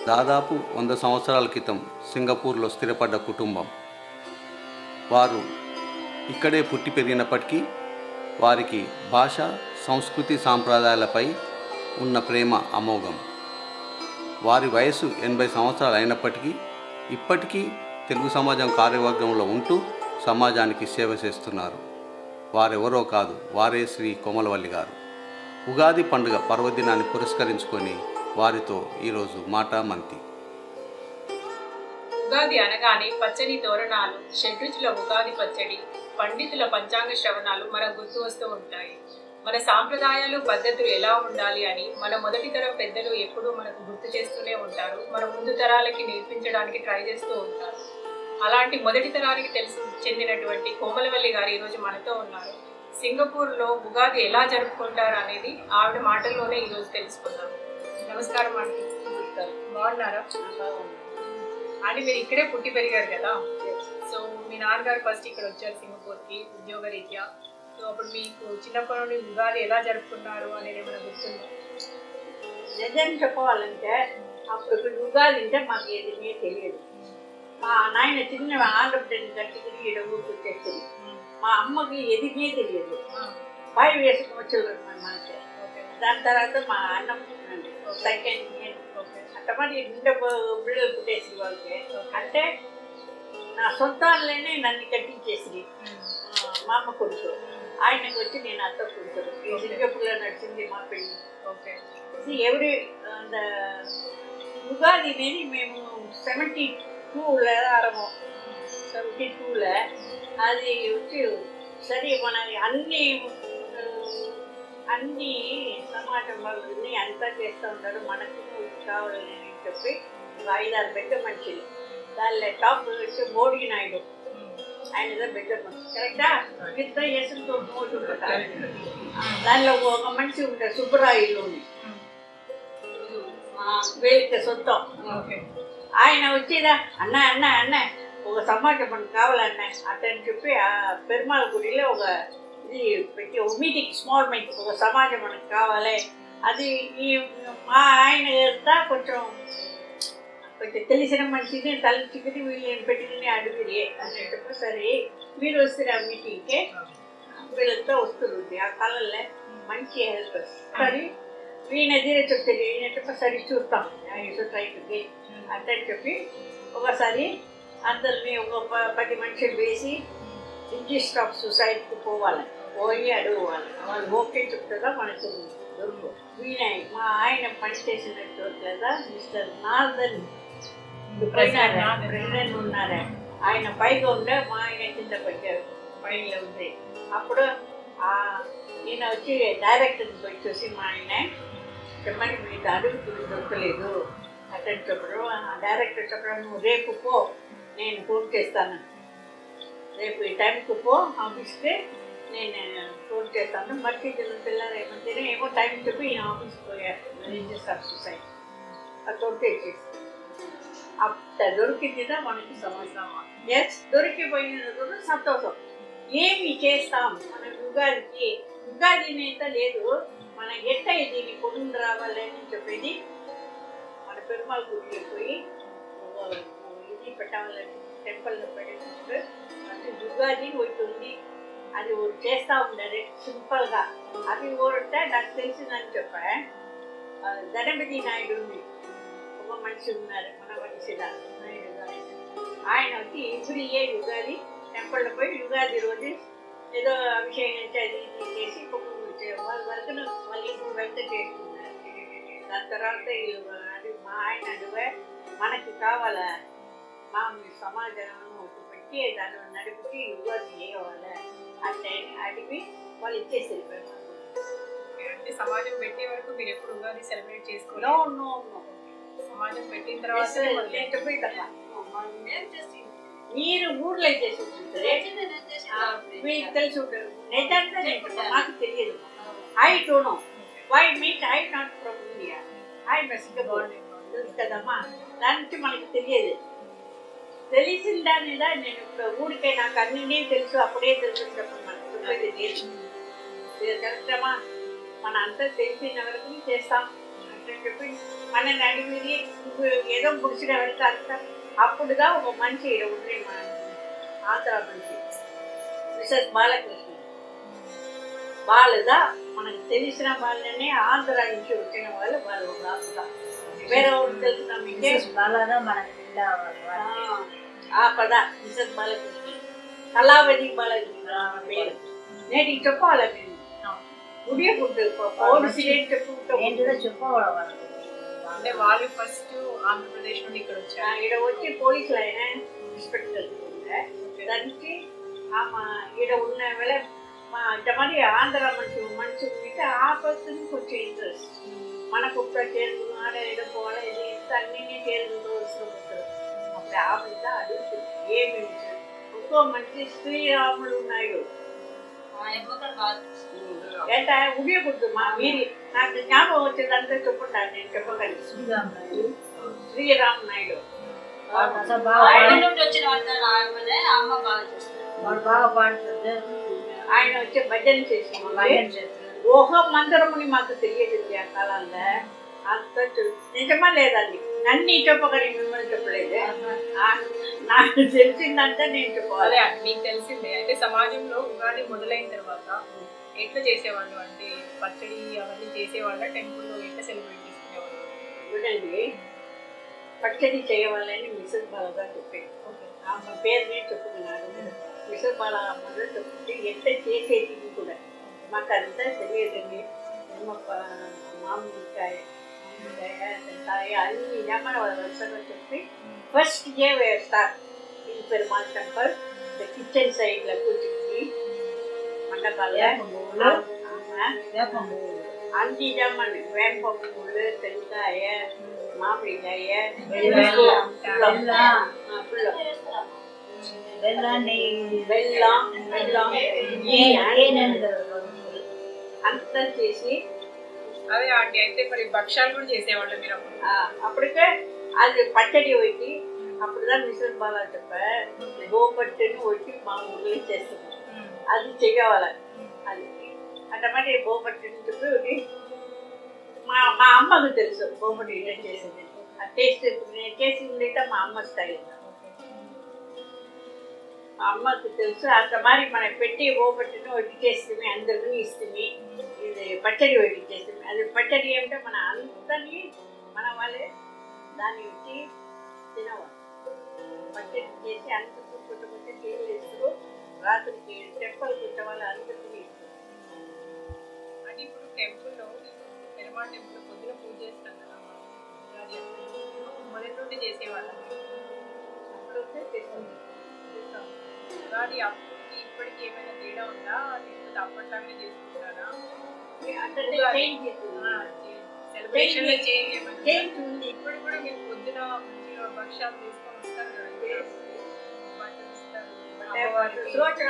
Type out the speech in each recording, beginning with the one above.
దాదాపు 100 సంవత్సరాల క్రితం సింగపూర్లో స్థిరపడ్డ కుటుంబం. వారు ఇక్కడే పుట్టి పెరిగినప్పటికీ వారికి భాష, సంస్కృతి, సాంప్రదాయాలపై ఉన్న ప్రేమ అమోఘం. వారి వయసు 80 సంవత్సరాలు అయినప్పటికీ ఇప్పటికీ తెలుగు సమాజం కార్యవర్గంలో ఉంటూ సమాజానికి సేవ చేస్తున్నారు. వారెవరో కాదు, వారే శ్రీ కోమలవల్లి గారు. ఉగాది పండుగ పర్వదినాన్ని పురస్కరించుకొని వారితో ఈరోజు మాటామంతి. ఉగాది అనగానే పచ్చని తోరణాలు, షడ్రుచుల ఉగాది పచ్చడి, పండితుల పంచాంగ శ్రవణాలు మనకు గుర్తు వస్తూ ఉంటాయి. మన సాంప్రదాయాలు, పద్ధతులు ఎలా ఉండాలి అని మన మొదటి తరం పెద్దలు ఎప్పుడూ మనకు గుర్తు చేస్తూనే ఉంటారు. మన ముందు తరాలకి నేర్పించడానికి ట్రై చేస్తూ ఉంటారు. అలాంటి మొదటి తరానికి చెందినటువంటి కోమలవల్లి గారు ఈరోజు మనతో ఉన్నారు. సింగపూర్లో ఉగాది ఎలా జరుపుకుంటారు అనేది ఆవిడ మాటల్లోనే ఈరోజు తెలుసుకుందాం. నమస్కారం అండి. బాగున్నారా? అని మీరు ఇక్కడే పుట్టి పెరిగారు కదా. సో మీ నాన్నగారు ఫస్ట్ ఇక్కడ వచ్చారు సింగపూర్కి ఉద్యోగ రీత్యా. సో అప్పుడు మీకు చిన్నప్పటి నుండి ఉగాది ఎలా జరుపుకున్నారు అనేది ఏమైనా గుర్తుందా? నిజం చెప్పాలంటే అప్పుడు ఉగాది అంటే మాకు ఏది తెలియదు. మా నాయన చిన్న ఆంధ్రప్రదేశ్ కట్టి తిరిగి ఊరికి వచ్చేస్తుంది. మా అమ్మకి ఎదిగే తెలియదు. 5 years వచ్చేది మనకి. దాని తర్వాత మా అన్నం సెకండ్ అట్టమని నిండా బిడ్డలు పుట్టేసి వాళ్ళకి. అంటే నా సొంతాలనే నన్ను కట్టించేసి మా అమ్మ కొడుకు ఆయనకు వచ్చి నేను అత్త కొడుతాను. ఈ సింగపూర్లో నడిచింది మా పెళ్ళి. ఎవ్రీ ఉగాది అనేది మేము 72లో ఆరము 72లో అది వచ్చి సరే మన అన్ని సమాజం వాళ్ళని అంతా చేస్తూ ఉంటారు. మనకు కావాలని చెప్పి 5-6 పెద్ద మనుషులు. దానిలో టాప్ వచ్చి మోడీ నాయుడు, ఆయన పెద్ద మనిషి. కరెక్టా? పెద్ద ఎసుతో మోడీ ఉంటారు. దానిలో ఒక మనిషి ఉంటారు సుబ్బరాయులోని వేలిక సొంతం. ఆయన వచ్చేదా అన్న అన్న అన్న ఒక సమాజం మనకు కావాలన్న అతని చెప్పి ఆ పెరుమాళ గుడిలో ఒక ఇది పెట్టి ఒక మీటింగ్, స్మాల్ మీటింగ్, ఒక సమాజం మనకు కావాలి. అది ఈ మా ఆయన కొంచెం తెలిసిన మనిషిని తలచుకుని వీళ్ళని పెట్టుకుని అడుగురి అని చెప్పి సరే మీరు వస్తారు ఆ మీటింగ్కి వీళ్ళతో వస్తుంది. ఆ కాలంలో మంచి హెల్పర్స్ సరే వీళ్ళ ఎదురే చెప్తారు. ఈయన చెప్పి సరే చూస్తాం ట్రైకి అంటే చెప్పి ఒకసారి అందరినీ ఒక 10 మనుషులు వేసి రిజిస్టర్ ఆఫ్ సొసైటీకి పోయి అడుగువాలి. వాళ్ళు ఓకే చెప్తారా మనకు దొరుకు. వీణ మా ఆయన పనిచేసిన చోట్ల మిస్టర్ నార్దన్ ప్రెసిడెంట్ ఉన్నారా, ఆయన పైగా ఉండే మా ఆయన కింద పెట్టారు పైన ఉంది. అప్పుడు ఈయన వచ్చి డైరెక్టర్కి వచ్చేసి మా ఆయన చెప్పండి మీకు అడుగు దొరకలేదు అటెండ్ చెప్పడం. డైరెక్టర్ చెప్పడం నువ్వు రేపు పో, నేను ఫోన్ చేస్తాను, రేపు ఈ టైంకి పో ఆఫీస్కి, నేను ఫోన్ చేస్తాను. మట్టి పిల్లలు ఏమో టైం చెప్పి ఈయన ఆఫీస్కి పోయారు రిజిస్టర్ ఆఫ్ సొసైటీ. అది దొరికేసి అప్పుడు దొరికిందిదా మనకి సంవత్సరం. ఎస్ దొరికిపోయిన సంతోషం. ఏమి చేస్తాం మన ఉగాదికి? ఉగాది నేత లేదు, మన ఎట్ట దీన్ని కొనుండి రావాలి అని చెప్పేది మన పెరుమాళ గుడికి పోయి ఇది పెట్టాలని టెంపుల్లో పెట్టినప్పుడు అది ఉగాది ఒకటి అది చేస్తూ ఉండాలి సింపుల్గా. అది ఓడితే నాకు తెలిసిందని చెప్పా. గణపతి నాయుడు ఉంది, ఒక మనిషి ఉన్నారు మన మనిషిగా నాయుడు గారు. ఆయన వచ్చి ఎవ్రీ ఇయర్ ఉగాది టెంపుల్లో పోయి ఉగాది రోజు ఏదో అభిషేకం అది ఇది చేసి వాళ్ళ వరకు మళ్ళీ వెళ్తే చేస్తున్నారు. దాని తర్వాత అది మా ఆయన అడిగా మనకి కావాలా మా సమాజం పెట్టి దాన్ని నడిపి ఉగాది చేయవాలి అంటే అడిగి వాళ్ళు ఇచ్చేసి అంటే సమాజం పెట్టే వరకు మీరు ఎప్పుడు ఉగాది సెలబ్రేట్ చేసుకోవాలి? నో సమాజం పెట్టిన తర్వాత మీరు ఊర్లో చేసి మీకు తెలిసి ఉంటారు. నిజంగా నాకు తెలియదు. I don't know why meet I not from India, I Singapore తెలుసు కదమ్మా. దాని నుంచి మనకు తెలియదు. తెలిసిన దాని మీద నేను ఇప్పుడు ఊరికే నాకు అన్నీ తెలుసు అప్పుడే తెలుసు చెప్పండి మనకు చెప్పేది లేదు. కరెక్టమ్మా? మన అంతా తెలిసిన వరకు చేస్తాం. అని చెప్పి మన నడిమిది ఏదో పుడిచిన వెళ్తా అప్పుడుగా ఒక మనిషి ఉండే మన ఆంధ్ర మనిషి మిసెస్ బాలకృష్ణ వాళ్ళదా మనకు తెలిసిన వాళ్ళనే ఆంధ్ర నుంచి వచ్చిన వాళ్ళు వాళ్ళు వేరే వాళ్ళు తెలిసిన మీకే ఆ పద మిసెస్ బాలకృష్ణ కళావతి బాలకృష్ణ పేరు నేటికి చెప్పాలి మేము ముడియకుంటు అంటే వాళ్ళు ఫస్ట్ ఆంధ్రప్రదేశ్ నుండి ఇక్కడ వచ్చారు. ఇక్కడ వచ్చి పోలీసులు అయినా ఇన్స్పెక్టర్ దానికి ఈడ ఉన్న వేళ మా మరి ఆంధ్ర మనిషి ఉంటే ఆ పర్సన్ కొంచెం ఇంట్రెస్ట్ మనకు చేరుకు ఆడ ఎడపోవాలి ఇది ఎంత అన్నీ చేరుకుంటూ వస్తుంటారు. అప్పుడు ఆ బిడ్డ అడుగుతుంది ఏమి ఇంకో మనిషి శ్రీరాముడు ఉన్నాడు ఏంట ఉడియకూడదు మా మీరు నాకు జ్ఞాపకం వచ్చేదంతా చెప్పుంటాను నేను చెప్పగలను. శ్రీరామ్ నాయుడు ఆయన వచ్చి భజన చేసి ఓహ మందిరముని మాకు తెలియదు ఆ కాలంలో అంత నిజమా లేదండి నన్ను చెప్పగలి మిమ్మల్ని చెప్పలేదు నాకు తెలిసిందంటే నేను చెప్పాలి. మీకు తెలిసిందే అయితే సమాజంలో ఉగాది మొదలైన తర్వాత ఎట్లా చేసేవాళ్ళు అంటే పచ్చడి అవన్నీ చేసేవాళ్ళ టెంపుల్లో ఎట్లా సెలబ్రేట్ చేసుకునేవాళ్ళు? చూడండి పచ్చడి చేయవాలని మిసెస్ బాలగా చెప్పాడు. ఆమె పేరునే చెప్పుకున్నాడు. మిసెస్ బాల అమ్మగా చెప్పుకుంటే ఎట్లా చేసేది కూడా మాకు అంతా తెలియదండి. మామిడికాయ మామిడికాయ అన్ని మన వరుసగా చెప్పి ఫస్ట్ డే వేస్తారు in Perumal temple the kitchen సైడ్లో కూర్చుని మండపాల్లో అన్ని జమ్మని వేప పువ్వులు తెల్లకాయ మామిడికాయ అంతా చేసి అదే ఆంటీ అయితే మరి భక్షాలు కూడా చేసేవాళ్ళు మీరు అప్పటికే అది పచ్చడి పెట్టి అప్పుడుదా మిషన్ బాగా చెప్పా గోపట్టుని వచ్చి మా ఊళ్ళో చేస్తున్నాం అది చెయ్యాలి. అది అంటే మరి బోపట్టుని చెప్పి మా అమ్మకు తెలుసు బొమ్మటి ఇలా చేసింది ఆ టేస్ట్ నేను చేసి ఉండేట మా అమ్మ స్టైల్ మా అమ్మకు తెలుసు అంత మరి మనం పెట్టి బొమ్మటిని వడ్డీ చేస్తుంది అందరికీ ఇస్తుంది ఇది పచ్చడి వడ్డీ చేస్తుంది. అది పచ్చడి ఏమిటో మన అందరినీ మన వాళ్ళే దాన్ని వచ్చి తినవాలి. పచ్చడి చేసి అందరికీ పుట్టుకుంటే నీళ్ళు ఇస్తారు. రాత్రికి టెంపుల్ పుట్టే వాళ్ళు అందరికీ ఇస్తారు. అంటే ఇప్పుడు టెంపుల్లో పెరుమాళ్ టెంపుల్ పొద్దున పూజ చేస్తాం కదా మొదటి నుండి చేసేవాళ్ళం ఉగాది అప్పటికి ఇప్పటికి ఏమైనా తేడా ఉందా లేకపోతే అప్పట్లాగానే చేసుకుంటారా? సెలబ్రేషన్ లో చేంజ్ ఏమైనా ఉంది? ఇప్పుడు కూడా మీరు పొద్దున భక్షాలు తీసుకొని వస్తారు కదా బట్టలు ఇస్తారు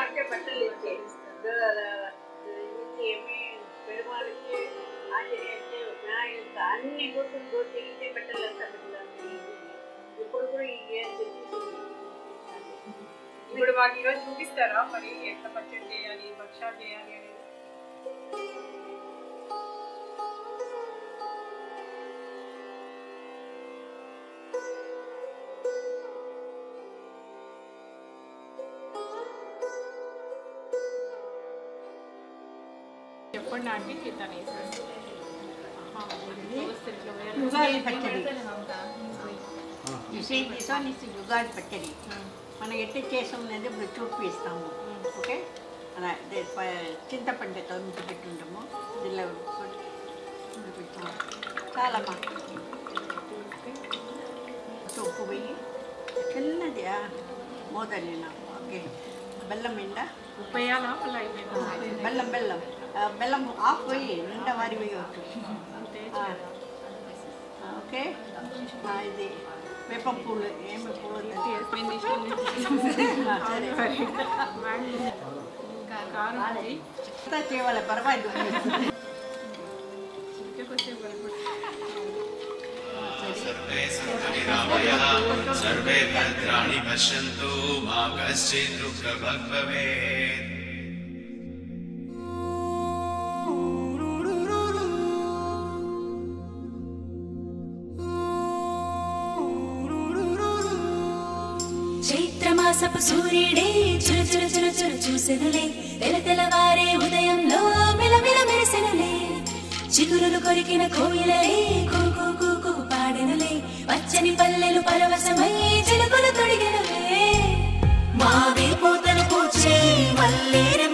అంటే బట్టలు ఇచ్చేస్తారు ఏమి పెరుమాళ్ళకి ఆంజనేయుడికి వినాయకుడికి అన్ని గుర్తులు దోచి ఇచ్చే బట్టలు ఇప్పుడు కూడా ఈ ఇప్పుడు మాకు ఈరోజు చూపిస్తారా మరి ఎట్లా పచ్చడి చేయాలి భక్షాలు చేయాలి అనేది? చెప్పండి ఆంటీ తను ఉగాది పచ్చడి ఉగాది పచ్చడి మనం ఎట్లా చేసామనేది ఇప్పుడు చూపిస్తాము. ఓకే అలా చింతపండు తొమ్మిది పెట్టుంటాము దీనిలో చాలా ఉప్పు పోయి చిన్నది మోదని ఓకే బెల్లం నిండా ఉప్పు వేయాలా బెల్లం బెల్లం బెల్లం ఆఫ్ పోయి నిండా వారి వేయవచ్చు. ఓకే ఇది వేప పూలు ఏమి పూలు సరే చేయాలి పర్వాలేదు. सर्वे भद्राणि पश्यन्तु मा कश्चित् दुःखभाग् भवेत्. మాసపు సూర్యుడే చుర చుర చుర చుర చూసెనులే తెల తెలవారే ఉదయంలో మిలమిల మెరిసెనులే చిగురులు కొరికిన కోయిలలే కూకు కూకు పాడెనులే పచ్చని పల్లెలు పరవశమై చిలుకలు తొడిగెనులే మావి పూతను పూచే మల్లేరు